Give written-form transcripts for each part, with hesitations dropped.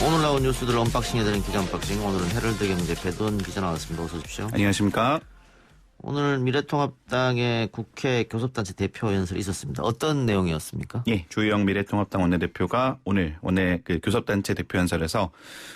오늘 나온 뉴스들 언박싱해드리는 기자 언박싱. 오늘은 헤럴드 경제 배돈 기자 나왔습니다. 어서 오십시오. 안녕하십니까. 오늘 미래통합당의 국회 교섭단체 대표 연설이 있었습니다. 어떤 내용이었습니까? 예, 주호영 미래통합당 원내대표가 오늘 교섭단체 대표 연설에서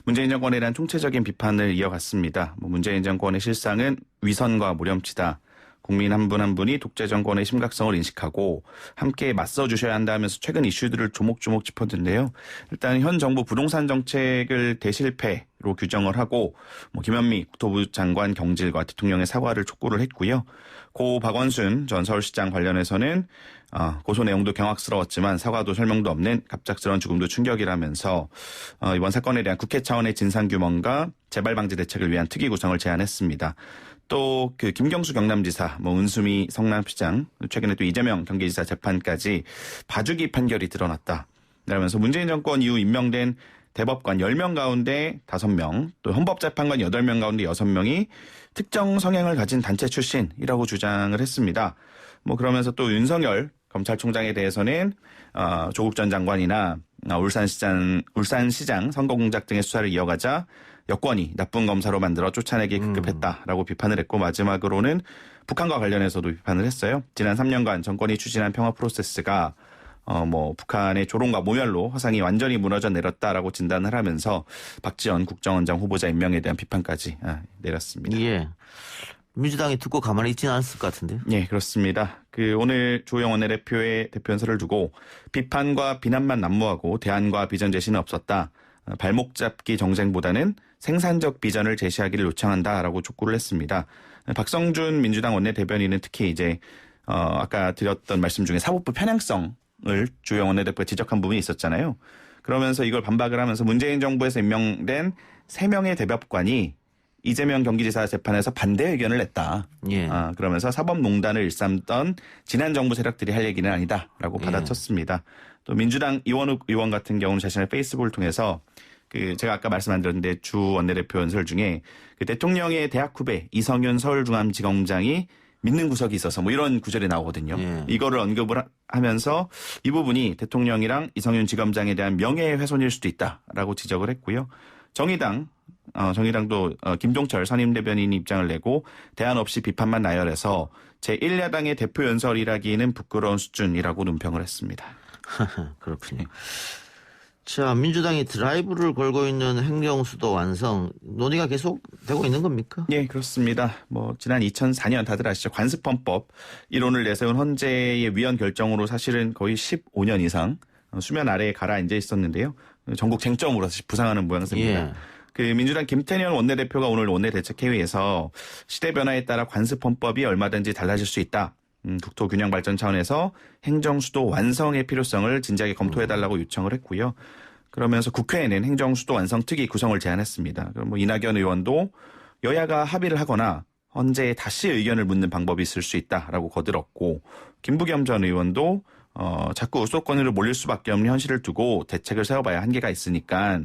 문재인 정권에 대한 총체적인 비판을 이어갔습니다. 문재인 정권의 실상은 위선과 모렴치다. 국민 한 분 한 분이 독재 정권의 심각성을 인식하고 함께 맞서주셔야 한다 하면서 최근 이슈들을 조목조목 짚었는데요. 일단 현 정부 부동산 정책을 대실패로 규정을 하고 김현미 국토부 장관 경질과 대통령의 사과를 촉구를 했고요. 고 박원순 전 서울시장 관련해서는 고소 내용도 경악스러웠지만 사과도 설명도 없는 갑작스러운 죽음도 충격이라면서 이번 사건에 대한 국회 차원의 진상규명과 재발방지 대책을 위한 특위 구성을 제안했습니다. 또 김경수 경남지사, 은수미 성남시장, 최근에 또 이재명 경기지사 재판까지 봐주기 판결이 드러났다. 그러면서 문재인 정권 이후 임명된 대법관 10명 가운데 5명, 또 헌법재판관 8명 가운데 6명이 특정 성향을 가진 단체 출신이라고 주장을 했습니다. 그러면서 또 윤석열 검찰총장에 대해서는 조국 전 장관이나 울산시장 선거 공작 등의 수사를 이어가자 여권이 나쁜 검사로 만들어 쫓아내기 급급했다라고 비판을 했고, 마지막으로는 북한과 관련해서도 비판을 했어요. 지난 3년간 정권이 추진한 평화 프로세스가 북한의 조롱과 모멸로 화상이 완전히 무너져 내렸다라고 진단을 하면서 박지원 국정원장 후보자 임명에 대한 비판까지 내렸습니다. 예. 민주당이 듣고 가만히 있지는 않았을 것 같은데요. 네, 그렇습니다. 오늘 주호영 원내대표의 대표 연설을 두고 비판과 비난만 난무하고 대안과 비전 제시는 없었다. 발목 잡기 정쟁보다는 생산적 비전을 제시하기를 요청한다라고 촉구를 했습니다. 박성준 민주당 원내대변인은 특히 아까 드렸던 말씀 중에 사법부 편향성을 주호영 원내대표가 지적한 부분이 있었잖아요. 그러면서 이걸 반박을 하면서 문재인 정부에서 임명된 3명의 대법관이 이재명 경기지사 재판에서 반대 의견을 냈다. 예. 그러면서 사법농단을 일삼던 지난 정부 세력들이 할 얘기는 아니다라고 받아쳤습니다. 또 민주당 이원욱 의원 같은 경우는 자신의 페이스북을 통해서 제가 아까 말씀 안 드렸는데 주 원내대표 연설 중에 대통령의 대학 후배 이성윤 서울중앙지검장이 믿는 구석이 있어서 이런 구절이 나오거든요. 예. 이거를 언급을 하면서 이 부분이 대통령이랑 이성윤 지검장에 대한 명예훼손일 수도 있다라고 지적을 했고요. 정의당도 김종철 선임대변인 입장을 내고 대안 없이 비판만 나열해서 제1야당의 대표 연설이라기는 부끄러운 수준이라고 논평을 했습니다. 그렇군요. 자, 민주당이 드라이브를 걸고 있는 행정수도 완성 논의가 계속 되고 있는 겁니까? 네, 그렇습니다. 지난 2004년 다들 아시죠? 관습헌법 이론을 내세운 헌재의 위헌 결정으로 사실은 거의 15년 이상 수면 아래에 가라앉아 있었는데요. 전국 쟁점으로 다시 부상하는 모양새입니다. 예. 민주당 김태년 원내대표가 오늘 원내대책회의에서 시대 변화에 따라 관습헌법이 얼마든지 달라질 수 있다. 국토 균형 발전 차원에서 행정수도 완성의 필요성을 진지하게 검토해달라고 요청을 했고요. 그러면서 국회에는 행정수도 완성 특위 구성을 제안했습니다. 그럼 이낙연 의원도 여야가 합의를 하거나 헌재에 다시 의견을 묻는 방법이 있을 수 있다라고 거들었고, 김부겸 전 의원도 자꾸 수도권으로 몰릴 수밖에 없는 현실을 두고 대책을 세워봐야 한계가 있으니까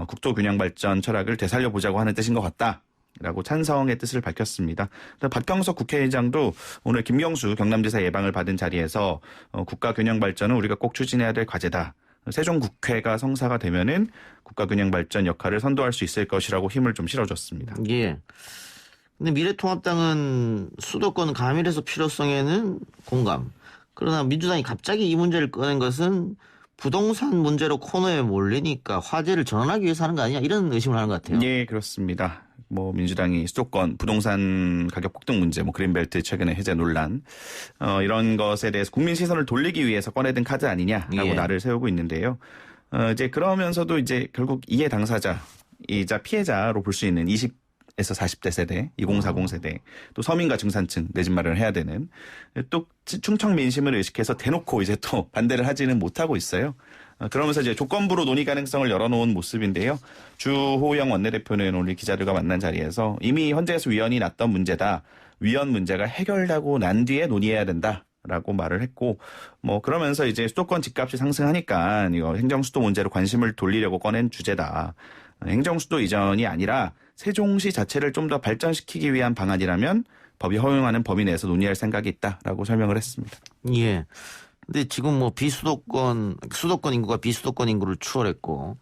국토 균형 발전 철학을 되살려보자고 하는 뜻인 것 같다. 라고 찬성의 뜻을 밝혔습니다. 박병석 국회의장도 오늘 김경수 경남지사 예방을 받은 자리에서 국가 균형 발전은 우리가 꼭 추진해야 될 과제다. 세종국회가 성사가 되면은 국가 균형 발전 역할을 선도할 수 있을 것이라고 힘을 좀 실어줬습니다. 예. 근데 미래통합당은 수도권 가밀해소 필요성에는 공감. 그러나 민주당이 갑자기 이 문제를 꺼낸 것은 부동산 문제로 코너에 몰리니까 화제를 전환하기 위해서 하는 거 아니냐, 이런 의심을 하는 것 같아요. 네, 그렇습니다. 민주당이 수도권 부동산 가격 폭등 문제, 그린벨트 최근에 해제 논란, 이런 것에 대해서 국민 시선을 돌리기 위해서 꺼내든 카드 아니냐라고 날을 세우고 있는데요. 그러면서도 결국 이해 당사자이자 피해자로 볼 수 있는 20에서 40대 세대, 2040 세대, 또 서민과 중산층 내 집 마련을 해야 되는, 또 충청 민심을 의식해서 대놓고 또 반대를 하지는 못하고 있어요. 그러면서 조건부로 논의 가능성을 열어놓은 모습인데요. 주호영 원내대표는 오늘 기자들과 만난 자리에서 이미 헌재에서 위헌이 났던 문제다. 위헌 문제가 해결되고 난 뒤에 논의해야 된다라고 말을 했고, 그러면서 수도권 집값이 상승하니까 이거 행정수도 문제로 관심을 돌리려고 꺼낸 주제다. 행정수도 이전이 아니라 세종시 자체를 좀 더 발전시키기 위한 방안이라면 법이 허용하는 범위 내에서 논의할 생각이 있다라고 설명을 했습니다. 예. 근데 지금 뭐 수도권 인구가 비수도권 인구를 추월했고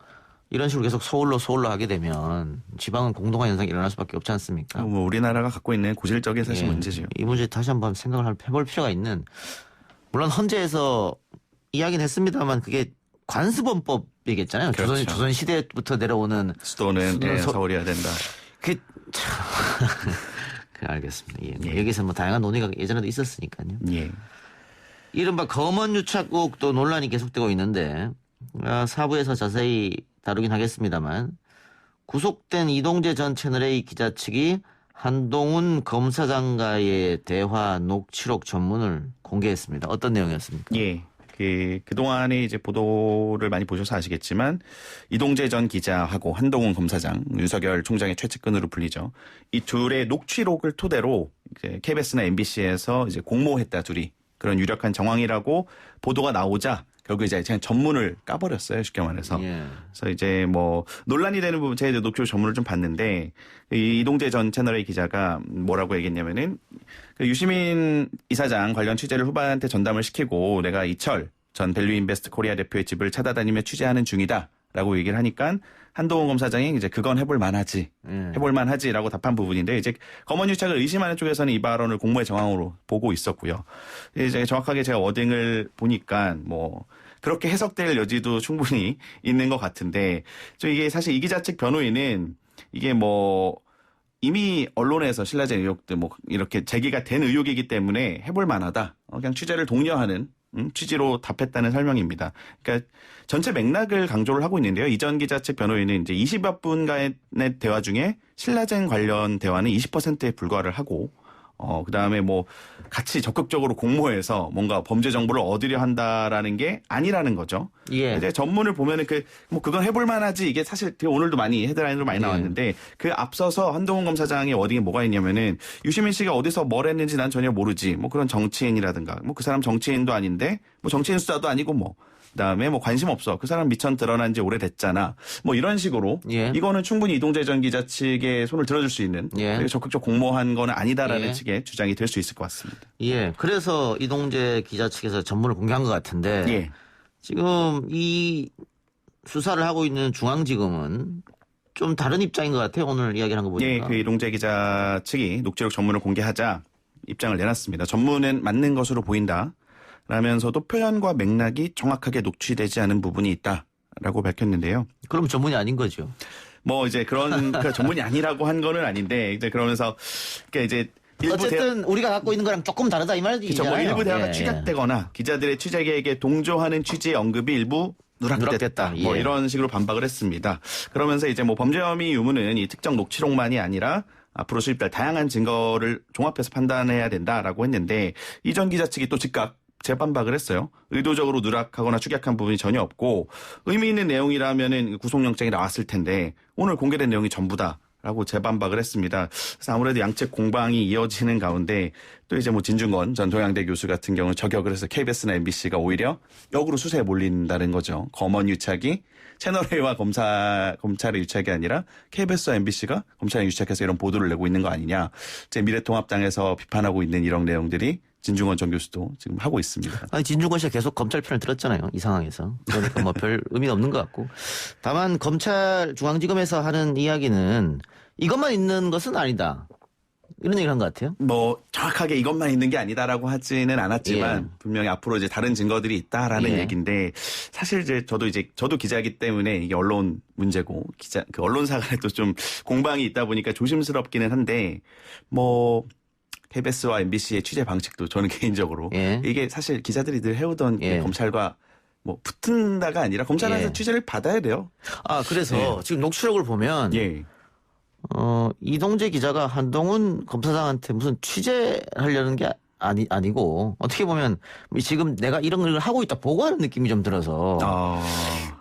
이런 식으로 계속 서울로 하게 되면 지방은 공동화 현상이 일어날 수밖에 없지 않습니까? 뭐 우리나라가 갖고 있는 고질적인 사실 예. 문제죠. 이 문제 다시 한번 생각을 해볼 필요가 있는, 물론 헌재에서 이야기는 했습니다만 그게 관습원법이겠잖아요. 그렇죠. 조선 시대부터 내려오는 수도는 서울이어야 된다. 그 참. 그 알겠습니다. 예. 여기서 뭐 다양한 논의가 예전에도 있었으니까요. 예. 이른바 검언 유착국도 논란이 계속되고 있는데 사부에서 자세히 다루긴 하겠습니다만, 구속된 이동재 전 채널A 기자 측이 한동훈 검사장과의 대화 녹취록 전문을 공개했습니다. 어떤 내용이었습니까? 예. 그동안에 이제 보도를 많이 보셔서 아시겠지만, 이동재 전 기자하고 한동훈 검사장, 윤석열 총장의 최측근으로 불리죠. 이 둘의 녹취록을 토대로 이제 KBS나 MBC에서 이제 공모했다, 둘이. 그런 유력한 정황이라고 보도가 나오자 결국 이제 그냥 전문을 까버렸어요, 쉽게 말해서. 예. 그래서 이제 뭐 논란이 되는 부분, 제가 이제 녹취록 전문을 좀 봤는데, 이 이동재 전 채널A 기자가 뭐라고 얘기했냐면은, 그 유시민 이사장 관련 취재를 후배한테 전담을 시키고 내가 이철 전 밸류인베스트 코리아 대표의 집을 찾아다니며 취재하는 중이다라고 얘기를 하니까 한동훈 검사장이 이제 그건 해볼 만하지, 해볼 만하지라고 답한 부분인데, 이제 검언 유착을 의심하는 쪽에서는 이 발언을 공모의 정황으로 보고 있었고요. 이제 정확하게 제가 워딩을 보니까 뭐 그렇게 해석될 여지도 충분히 있는 것 같은데, 이게 사실 이 기자 측 변호인은 이게 뭐 이미 언론에서 신라젠 의혹들 뭐 이렇게 제기가 된 의혹이기 때문에 해볼 만하다, 그냥 취재를 독려하는 취지로 답했다는 설명입니다. 그러니까 전체 맥락을 강조를 하고 있는데요. 이전 기자 측 변호인은 이제 20여 분간의 대화 중에 신라젠 관련 대화는 20%에 불과를 하고, 그다음에 뭐 같이 적극적으로 공모해서 뭔가 범죄 정보를 얻으려 한다라는 게 아니라는 거죠. 예. 이제 전문을 보면은 그건 해볼 만하지, 이게 사실 오늘도 많이 헤드라인으로 많이 나왔는데, 그 앞서서 한동훈 검사장의 워딩이 뭐가 있냐면은, 유시민 씨가 어디서 뭘 했는지 난 전혀 모르지, 뭐 그런 정치인이라든가, 뭐 그 사람 정치인도 아닌데, 뭐 정치인 수사도 아니고 뭐, 그다음에 뭐 관심 없어, 그 사람 미천 드러난 지 오래됐잖아, 뭐 이런 식으로. 예. 이거는 충분히 이동재 전 기자 측의 손을 들어줄 수 있는, 적극적 공모한 건 아니다라는 측의 주장이 될 수 있을 것 같습니다. 예. 그래서 이동재 기자 측에서 전문을 공개한 것 같은데, 예. 지금 이 수사를 하고 있는 중앙지검은 좀 다른 입장인 것 같아요. 오늘 이야기를 한 거 보니까. 예, 그 이동재 기자 측이 녹취록 전문을 공개하자 입장을 내놨습니다. 전문은 맞는 것으로 보인다 라면서도 표현과 맥락이 정확하게 녹취되지 않은 부분이 있다라고 밝혔는데요. 그럼 전문이 아닌 거죠. 뭐 이제 그런 그 전문이 아니라고 한 거는 아닌데, 이제 그러면서 그러니까 이제 어쨌든 우리가 갖고 있는 거랑 조금 다르다 이 말이잖아요. 뭐 일부 대화가 예, 축약되거나 기자들의 취재 계획에 동조하는 취지의 언급이 일부 누락됐다. 뭐 예. 이런 식으로 반박을 했습니다. 그러면서 이제 뭐 범죄 혐의 유무는 이 특정 녹취록만이 아니라 앞으로 수집될 다양한 증거를 종합해서 판단해야 된다라고 했는데, 이전 기자 측이 또 즉각 재반박을 했어요. 의도적으로 누락하거나 축약한 부분이 전혀 없고 의미 있는 내용이라면은 구속영장이 나왔을 텐데 오늘 공개된 내용이 전부다 라고 재반박을 했습니다. 그래서 아무래도 양측 공방이 이어지는 가운데 또 이제 뭐 진중권 전 동양대 교수 같은 경우는 저격을 해서 KBS나 MBC가 오히려 역으로 수사에 몰린다는 거죠. 검언 유착이 채널A와 검찰의 유착이 아니라 KBS와 MBC가 검찰에 유착해서 이런 보도를 내고 있는 거 아니냐. 제 미래통합당에서 비판하고 있는 이런 내용들이 진중권 전 교수도 지금 하고 있습니다. 아니, 진중권 씨가 계속 검찰 편을 들었잖아요. 이 상황에서. 그러니까 뭐 별 의미는 없는 것 같고. 다만 검찰 중앙지검에서 하는 이야기는 이것만 있는 것은 아니다, 이런 얘기를 한 것 같아요. 뭐 정확하게 이것만 있는 게 아니다라고 하지는 않았지만 분명히 앞으로 이제 다른 증거들이 있다라는 얘기인데, 사실 이제 저도 기자이기 때문에 이게 언론 문제고 그 언론사 간에 또 좀 공방이 있다 보니까 조심스럽기는 한데, 뭐 KBS와 MBC의 취재 방식도 저는 개인적으로 이게 사실 기자들이 늘 해오던 검찰과 뭐 붙은다가 아니라 검찰 안에서 취재를 받아야 돼요. 아, 그래서 지금 녹취록을 보면 이동재 기자가 한동훈 검사장한테 무슨 취재하려는 게 아니고 어떻게 보면 지금 내가 이런 걸 하고 있다 보고하는 느낌이 좀 들어서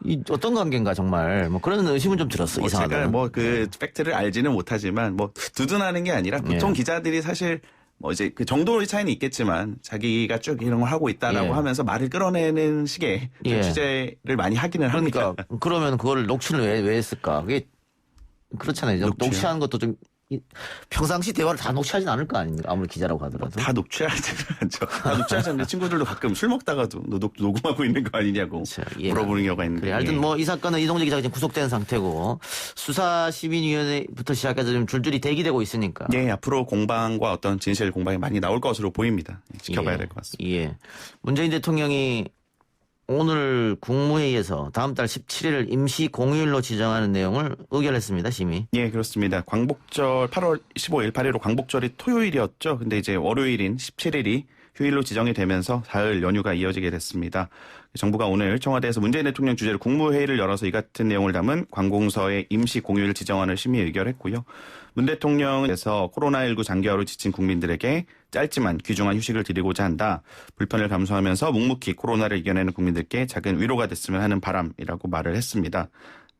이 어떤 관계인가 정말 뭐 그런 의심은 좀 들었어. 뭐 이상하다. 제가 뭐 그 팩트를 알지는 못하지만 뭐 두둔하는 게 아니라 보통 기자들이 사실 뭐 이제 그 정도의 차이는 있겠지만 자기가 쭉 이런 걸 하고 있다라고 하면서 말을 끌어내는 식의 취재를 많이 하기는 합니다. 그러니까 그러면 그걸 녹취를 왜 했을까? 그게 그렇잖아요. 녹취하는 것도 좀 평상시 대화를 다 녹취하진 않을 거 아닙니까? 아무리 기자라고 하더라도. 다 녹취하지는 않죠. 다 녹취하지 않는데 친구들도 가끔 술 먹다가도 너 녹음하고 있는 거 아니냐고 그렇죠. 물어보는 경우가 있는데. 그래, 하여튼 뭐 이 사건은 이동재 기자가 지금 구속된 상태고 수사시민위원회부터 시작해서 좀 줄줄이 대기되고 있으니까. 예, 앞으로 공방과 어떤 진실 공방이 많이 나올 것으로 보입니다. 지켜봐야 될 것 같습니다. 예. 문재인 대통령이 오늘 국무회의에서 다음 달 17일을 임시 공휴일로 지정하는 내용을 의결했습니다. 심의. 예, 그렇습니다. 광복절 8월 15일 8.15 광복절이 토요일이었죠. 근데 이제 월요일인 17일이 휴일로 지정이 되면서 사흘 연휴가 이어지게 됐습니다. 정부가 오늘 청와대에서 문재인 대통령 주재로 국무회의를 열어서 이 같은 내용을 담은 관공서의 임시 공휴일 지정안을 심의 의결했고요. 문 대통령에서 코로나19 장기화로 지친 국민들에게 짧지만 귀중한 휴식을 드리고자 한다. 불편을 감수하면서 묵묵히 코로나를 이겨내는 국민들께 작은 위로가 됐으면 하는 바람이라고 말을 했습니다.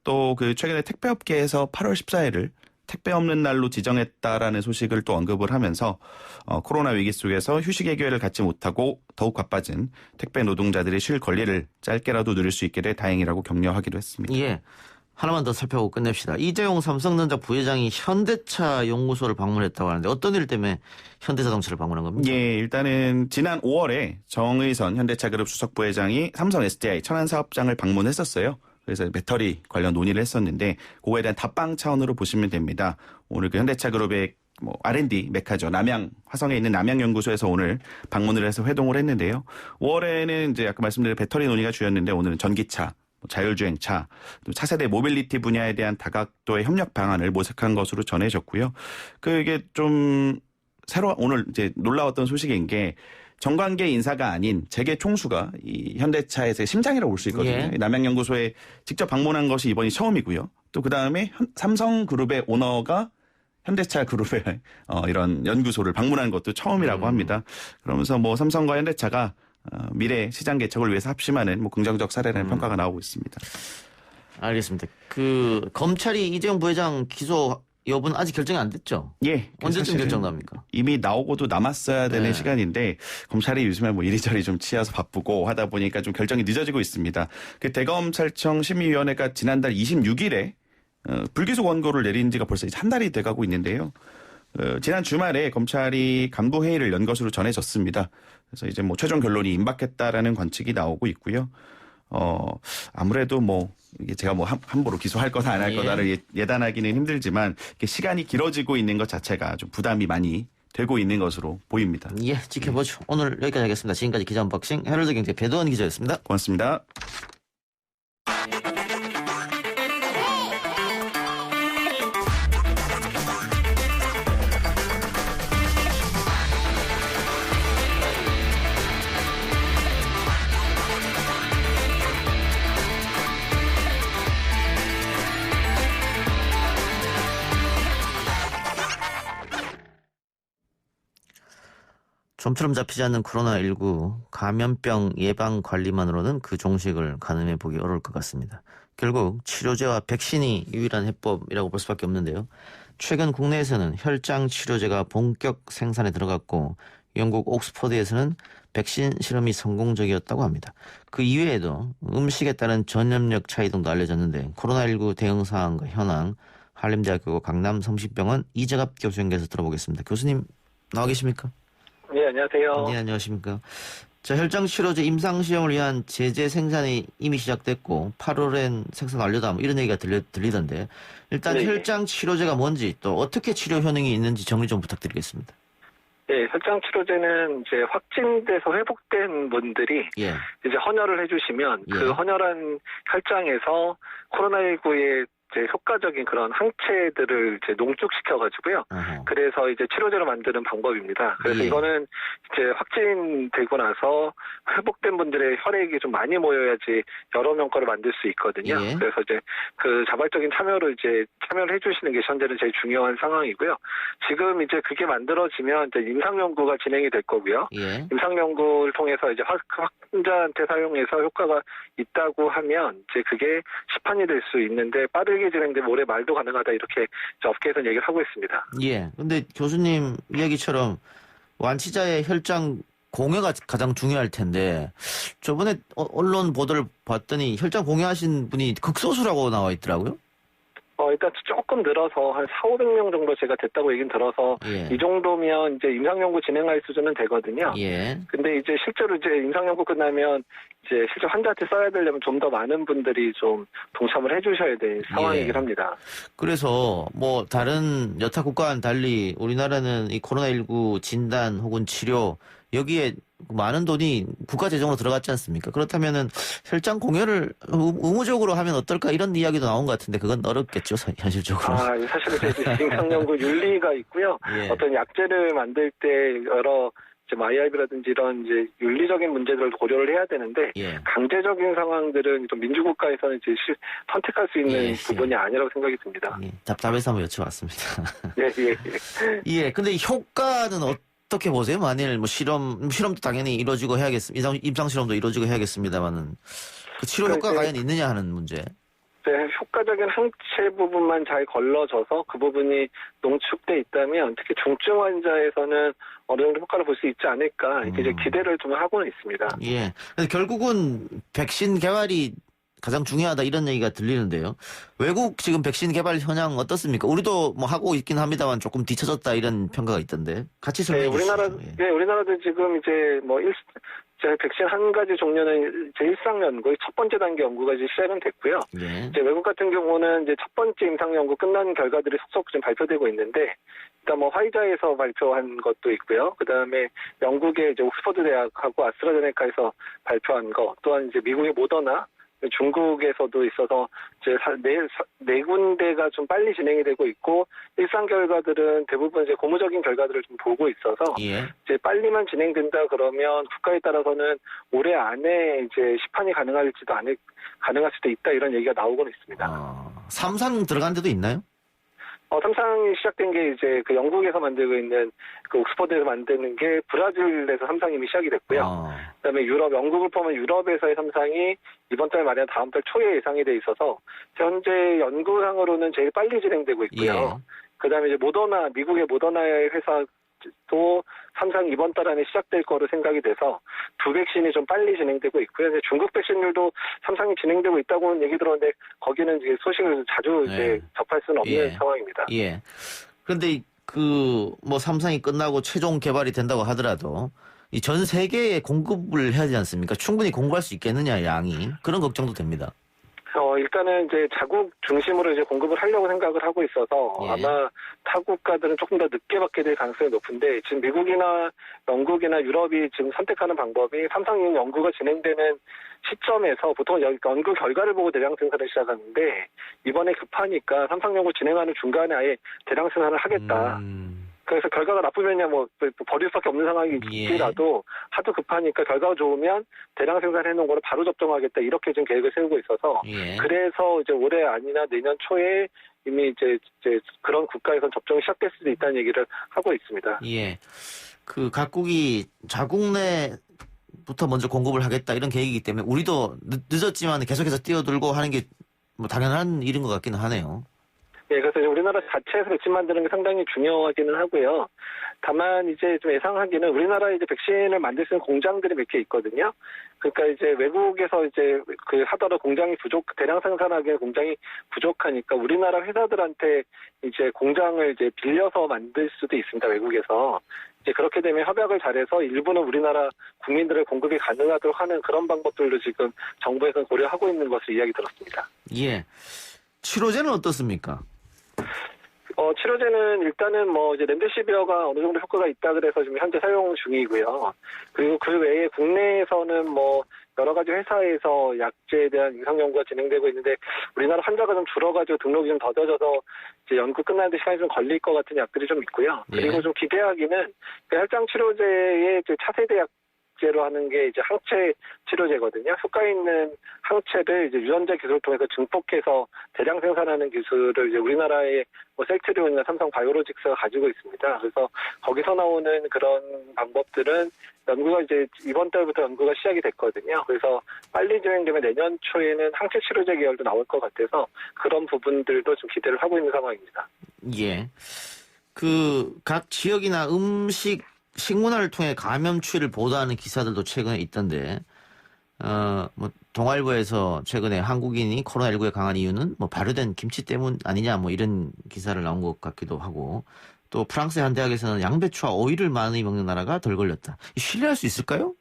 또 그 최근에 택배업계에서 8월 14일을 택배 없는 날로 지정했다라는 소식을 또 언급을 하면서 코로나 위기 속에서 휴식의 기회를 갖지 못하고 더욱 바빠진 택배 노동자들이 쉴 권리를 짧게라도 누릴 수 있게 돼 다행이라고 격려하기도 했습니다. 예. 하나만 더 살펴보고 끝냅시다. 이재용 삼성전자 부회장이 현대차 연구소를 방문했다고 하는데 어떤 일 때문에 현대자동차를 방문한 겁니까? 예, 일단은 지난 5월에 정의선 현대차그룹 수석 부회장이 삼성 SDI 천안 사업장을 방문했었어요. 그래서 배터리 관련 논의를 했었는데 그거에 대한 답방 차원으로 보시면 됩니다. 오늘 그 현대차그룹의 R&D 메카죠. 화성에 있는 남양연구소에서 오늘 방문을 해서 회동을 했는데요. 5월에는 이제 아까 말씀드린 배터리 논의가 주였는데 오늘은 전기차, 자율주행차, 또 차세대 모빌리티 분야에 대한 다각도의 협력 방안을 모색한 것으로 전해졌고요. 이게 좀 오늘 이제 놀라웠던 소식인 게 정관계 인사가 아닌 재계 총수가 이 현대차에서의 심장이라고 볼 수 있거든요. 예. 남양연구소에 직접 방문한 것이 이번이 처음이고요. 또 그다음에 삼성그룹의 오너가 현대차 그룹의 이런 연구소를 방문한 것도 처음이라고 합니다. 그러면서 삼성과 현대차가 미래 시장 개척을 위해서 합심하는 긍정적 사례라는 평가가 나오고 있습니다. 알겠습니다. 검찰이 이재용 부회장 기소 여부는 아직 결정이 안 됐죠? 예. 언제쯤 결정 납니까? 이미 나오고도 남았어야 되는 시간인데 검찰이 요즘에 이리저리 좀 치여서 바쁘고 하다 보니까 좀 결정이 늦어지고 있습니다. 대검찰청 심의위원회가 지난달 26일에 불기소 원고를 내린 지가 벌써 한 달이 돼가고 있는데요. 지난 주말에 검찰이 간부 회의를 연 것으로 전해졌습니다. 그래서 이제 최종 결론이 임박했다라는 관측이 나오고 있고요. 아무래도 이게 제가 함부로 기소할 거다 안 할 거다를 예단하기는 힘들지만 시간이 길어지고 있는 것 자체가 좀 부담이 많이 되고 있는 것으로 보입니다. 예, 지켜보죠. 오늘 여기까지 하겠습니다. 지금까지 기자 언박싱 헤럴드경제 배도원 기자였습니다. 고맙습니다. 좀처럼 잡히지 않는 코로나19 감염병 예방 관리만으로는 그 종식을 가늠해 보기 어려울 것 같습니다. 결국 치료제와 백신이 유일한 해법이라고 볼 수밖에 없는데요. 최근 국내에서는 혈장 치료제가 본격 생산에 들어갔고 영국 옥스퍼드에서는 백신 실험이 성공적이었다고 합니다. 그 이외에도 음식에 따른 전염력 차이 등도 알려졌는데 코로나19 대응 사항과 현황 한림대학교 강남성심병원 이재갑 교수 연결해서 들어보겠습니다. 교수님 나와 계십니까? 네, 안녕하세요. 네, 안녕하십니까. 자, 혈장 치료제 임상 시험을 위한 제재 생산이 이미 시작됐고 8월엔 생산 완료다 이런 얘기가 들리던데 일단 네. 혈장 치료제가 뭔지 또 어떻게 치료 효능이 있는지 정리 좀 부탁드리겠습니다. 네, 혈장 치료제는 이제 확진돼서 회복된 분들이 예. 이제 헌혈을 해주시면 그 헌혈한 혈장에서 코로나19의 이제 효과적인 그런 항체들을 이제 농축시켜가지고요. 그래서 이제 치료제로 만드는 방법입니다. 그래서 이거는 이제 확진되고 나서 회복된 분들의 혈액이 좀 많이 모여야지 여러 명 거를 만들 수 있거든요. 그래서 이제 그 자발적인 참여를 해주시는 게 현재는 제일 중요한 상황이고요. 지금 이제 그게 만들어지면 이제 임상 연구가 진행이 될 거고요. 임상 연구를 통해서 이제 환자한테 사용해서 효과가 있다고 하면 이제 그게 시판이 될 수 있는데 빠르게 진행되면 올해 말도 가능하다 이렇게 업계에서는 얘기를 하고 있습니다. 예. 근데 교수님 이야기처럼 완치자의 혈장 공여가 가장 중요할 텐데 저번에 언론 보도를 봤더니 혈장 공여하신 분이 극소수라고 나와 있더라고요. 일단 조금 늘어서 한 4,500명 정도 제가 됐다고 얘기는 들어서 예. 이 정도면 이제 임상연구 진행할 수준은 되거든요. 예. 근데 이제 실제로 이제 임상연구 끝나면 이제 실제 환자한테 써야 되려면 좀 더 많은 분들이 좀 동참을 해주셔야 될 상황이긴 합니다. 그래서 뭐 다른 여타 국가와는 달리 우리나라는 이 코로나19 진단 혹은 치료 여기에 많은 돈이 국가 재정으로 들어갔지 않습니까? 그렇다면은 혈장 공여를 의무적으로 하면 어떨까 이런 이야기도 나온 것 같은데 그건 어렵겠죠, 현실적으로. 사실은 이제 임상연구 윤리가 있고요. 예. 어떤 약제를 만들 때 여러 이제 IRB라든지 이런 이제 윤리적인 문제들을 고려를 해야 되는데 예. 강제적인 상황들은 좀 민주국가에서는 이제 선택할 수 있는 예. 부분이 아니라고 생각이 듭니다. 예. 답답해서 한번 여쭤봤습니다. 예. 예. 근데 효과는 어떻게 보세요? 만일 뭐 실험도 당연히 이루어지고 해야겠습니다. 임상 실험도 이루어지고 해야겠습니다만은 그 치료 효과가 과연 있느냐 하는 문제. 네, 효과적인 항체 부분만 잘 걸러져서 그 부분이 농축돼 있다면 특히 중증 환자에서는 어느 정도 효과를 볼 수 있지 않을까 이렇게 이제 기대를 좀 하고는 있습니다. 예. 근데 결국은 백신 개발이 가장 중요하다 이런 얘기가 들리는데요. 외국 지금 백신 개발 현황 어떻습니까? 우리도 뭐 하고 있긴 합니다만 조금 뒤처졌다 이런 평가가 있던데 같이 설명해 주시죠. 우리나라도 지금 이제 백신 한 가지 종류는 이제 일상 연구의 첫 번째 단계 연구가 이제 시작은 됐고요. 예. 이제 외국 같은 경우는 이제 첫 번째 임상 연구 끝난 결과들이 속속 좀 발표되고 있는데, 일단 뭐 화이자에서 발표한 것도 있고요. 그 다음에 영국의 이제 옥스퍼드 대학하고 아스트라제네카에서 발표한 거, 또한 이제 미국의 모더나, 중국에서도 있어서 이제 네 군데가 좀 빨리 진행이 되고 있고 일상 결과들은 대부분 이제 고무적인 결과들을 좀 보고 있어서 예. 이제 빨리만 진행된다 그러면 국가에 따라서는 올해 안에 이제 시판이 가능할 수도 있다 이런 얘기가 나오고는 있습니다. 삼상 들어간 데도 있나요? 삼상이 시작된 게 이제 그 영국에서 만들고 있는 그 옥스퍼드에서 만드는 게 브라질에서 삼상이 이미 시작이 됐고요. 그다음에 영국을 포함한 유럽에서의 삼상이 이번 달 말이나 다음 달 초에 예상이 돼 있어서 현재 연구상으로는 제일 빨리 진행되고 있고요. 예. 그다음에 이제 미국의 모더나의 회사도 삼상 이번 달 안에 시작될 거로 생각이 돼서 두 백신이 좀 빨리 진행되고 있고요. 중국 백신들도 삼상이 진행되고 있다고는 얘기 들었는데 거기는 이제 소식을 자주 이제 접할 수는 없는 상황입니다. 예. 그런데 뭐 삼상이 끝나고 최종 개발이 된다고 하더라도 이 전 세계에 공급을 해야 되지 않습니까? 충분히 공급할 수 있겠느냐 양이 그런 걱정도 됩니다. 일단은 이제 자국 중심으로 이제 공급을 하려고 생각을 하고 있어서 아마 타국가들은 조금 더 늦게 받게 될 가능성이 높은데 지금 미국이나 영국이나 유럽이 지금 선택하는 방법이 삼상 연구가 진행되는 시점에서 보통 연구 결과를 보고 대량 생산을 시작하는데 이번에 급하니까 삼상 연구 진행하는 중간에 아예 대량 생산을 하겠다. 그래서 결과가 나쁘면야 버릴 수밖에 없는 상황이라도 하도 급하니까 결과가 좋으면 대량 생산해 놓은 거를 바로 접종하겠다 이렇게 지금 계획을 세우고 있어서 그래서 이제 올해 아니나 내년 초에 이미 이제 그런 국가에선 접종이 시작될 수도 있다는 얘기를 하고 있습니다. 예. 그 각국이 자국 내부터 먼저 공급을 하겠다 이런 계획이기 때문에 우리도 늦었지만 계속해서 뛰어들고 하는 게 뭐 당연한 일인 것 같기는 하네요. 예, 그래서 이제 우리나라 자체에서 백신 만드는 게 상당히 중요하기는 하고요. 다만 이제 좀 예상하기는 우리나라에 이제 백신을 만들 수 있는 공장들이 몇 개 있거든요. 그러니까 이제 외국에서 이제 하더라도 대량 생산하기에는 공장이 부족하니까 우리나라 회사들한테 이제 공장을 이제 빌려서 만들 수도 있습니다. 외국에서. 이제 그렇게 되면 협약을 잘해서 일부는 우리나라 국민들의 공급이 가능하도록 하는 그런 방법들도 지금 정부에서 고려하고 있는 것으로 이야기 들었습니다. 예. 치료제는 어떻습니까? 치료제는 일단은 이제 렘데시비어가 어느 정도 효과가 있다 그래서 지금 현재 사용 중이고요. 그리고 그 외에 국내에서는 여러 가지 회사에서 약제에 대한 임상 연구가 진행되고 있는데 우리나라 환자가 좀 줄어가지고 등록이 좀 더뎌져서 이제 연구 끝나는데 시간이 좀 걸릴 것 같은 약들이 좀 있고요. 그리고 좀 기대하기는 그 혈장 치료제의 이제 차세대 약제로 하는 게 이제 항체 치료제거든요. 효과 있는 항체를 이제 유전자 기술을 통해서 증폭해서 대량 생산하는 기술을 이제 우리나라의 셀트리온이나 삼성 바이오로직스가 가지고 있습니다. 그래서 거기서 나오는 그런 방법들은 연구가 이제 이번 달부터 연구가 시작이 됐거든요. 그래서 빨리 진행되면 내년 초에는 항체 치료제 계열도 나올 것 같아서 그런 부분들도 좀 기대를 하고 있는 상황입니다. 예. 각 지역이나 식문화를 통해 감염 추이를 보도하는 기사들도 최근에 있던데 뭐 동아일보에서 최근에 한국인이 코로나19에 강한 이유는 뭐 발효된 김치 때문 아니냐 뭐 이런 기사를 나온 것 같기도 하고 또 프랑스의 한 대학에서는 양배추와 오이를 많이 먹는 나라가 덜 걸렸다. 신뢰할 수 있을까요?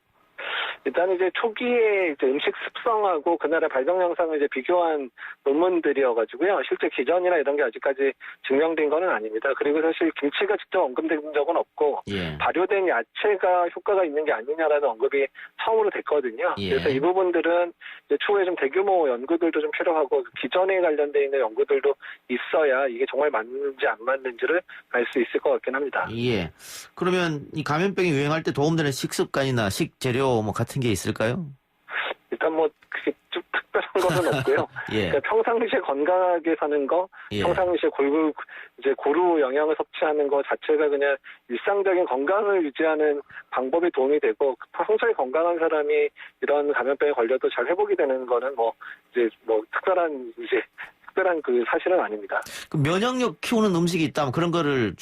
일단 이제 초기에 이제 음식 습성하고 그 나라 발병 영상을 이제 비교한 논문들이어가지고요. 실제 기전이나 이런 게 아직까지 증명된 거는 아닙니다. 그리고 사실 김치가 직접 언급된 적은 없고 예. 발효된 야채가 효과가 있는 게 아니냐라는 언급이 처음으로 됐거든요. 예. 그래서 이 부분들은 이제 추후에 좀 대규모 연구들도 좀 필요하고 기전에 관련돼 있는 연구들도 있어야 이게 정말 맞는지 안 맞는지를 알 수 있을 것 같긴 합니다. 예. 그러면 이 감염병이 유행할 때 도움되는 식습관이나 식재료 뭐 같은 게 있을까요? 일단 뭐 그게 좀 특별한 것은 없고요. 예. 그러니까 평상시에 건강하게 사는 거, 예. 평상시에 고루 영양을 섭취하는 거 자체가 그냥 일상적인 건강을 유지하는 방법이 도움이 되고 평소에 건강한 사람이 이런 감염병에 걸려도 잘 회복이 되는 거는 뭐 특별한 그 사실은 아닙니다. 그 면역력 키우는 음식이 있다면 그런 거를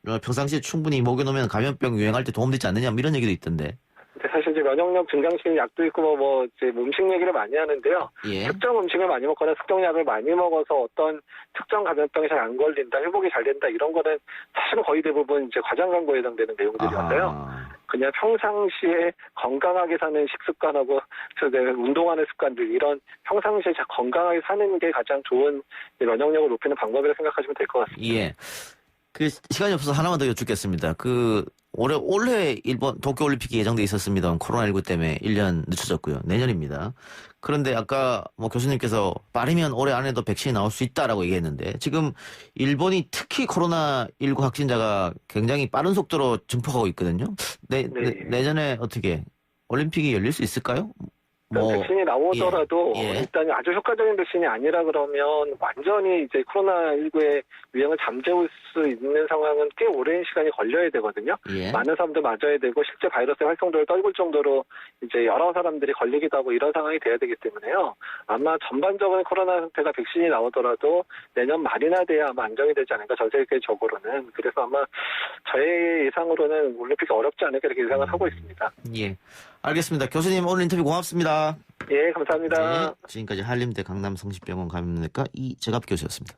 평상시에 충분히 먹여놓으면 감염병 유행할 때 도움되지 않느냐 뭐 이런 얘기도 있던데. 근데 사실 이제 면역력 증강시키는 약도 있고 이제 음식 얘기를 많이 하는데요. 예. 특정 음식을 많이 먹거나 특정 약을 많이 먹어서 어떤 특정 감염병에 잘 안 걸린다, 회복이 잘 된다 이런 거는 사실은 거의 대부분 이제 과장 광고에 해당되는 내용들이었어요. 그냥 평상시에 건강하게 사는 식습관하고 운동하는 습관들 이런 평상시에 건강하게 사는 게 가장 좋은 면역력을 높이는 방법이라고 생각하시면 될 것 같습니다. 예. 그 시간이 없어서 하나만 더 여쭙겠습니다. 올해 일본 도쿄올림픽이 예정돼 있었습니다. 코로나19 때문에 1년 늦춰졌고요. 내년입니다. 그런데 아까 뭐 교수님께서 빠르면 올해 안에도 백신이 나올 수 있다라고 얘기했는데 지금 일본이 특히 코로나19 확진자가 굉장히 빠른 속도로 증폭하고 있거든요. 내년에 어떻게 올림픽이 열릴 수 있을까요? 백신이 나오더라도 예. 일단 아주 효과적인 백신이 아니라 그러면 완전히 이제 코로나19의 유행을 잠재울 수 있는 상황은 꽤 오랜 시간이 걸려야 되거든요. 예. 많은 사람들 맞아야 되고 실제 바이러스의 활동도를 떨굴 정도로 이제 여러 사람들이 걸리기도 하고 이런 상황이 돼야 되기 때문에요. 아마 전반적인 코로나 상태가 백신이 나오더라도 내년 말이나 돼야 아마 안정이 되지 않을까 전 세계적으로는. 그래서 아마 저의 예상으로는 올림픽이 어렵지 않을까 이렇게 예상을 하고 있습니다. 예. 알겠습니다. 교수님 오늘 인터뷰 고맙습니다. 예, 감사합니다. 네, 지금까지 한림대 강남성심병원 감염내과 이재갑 교수였습니다.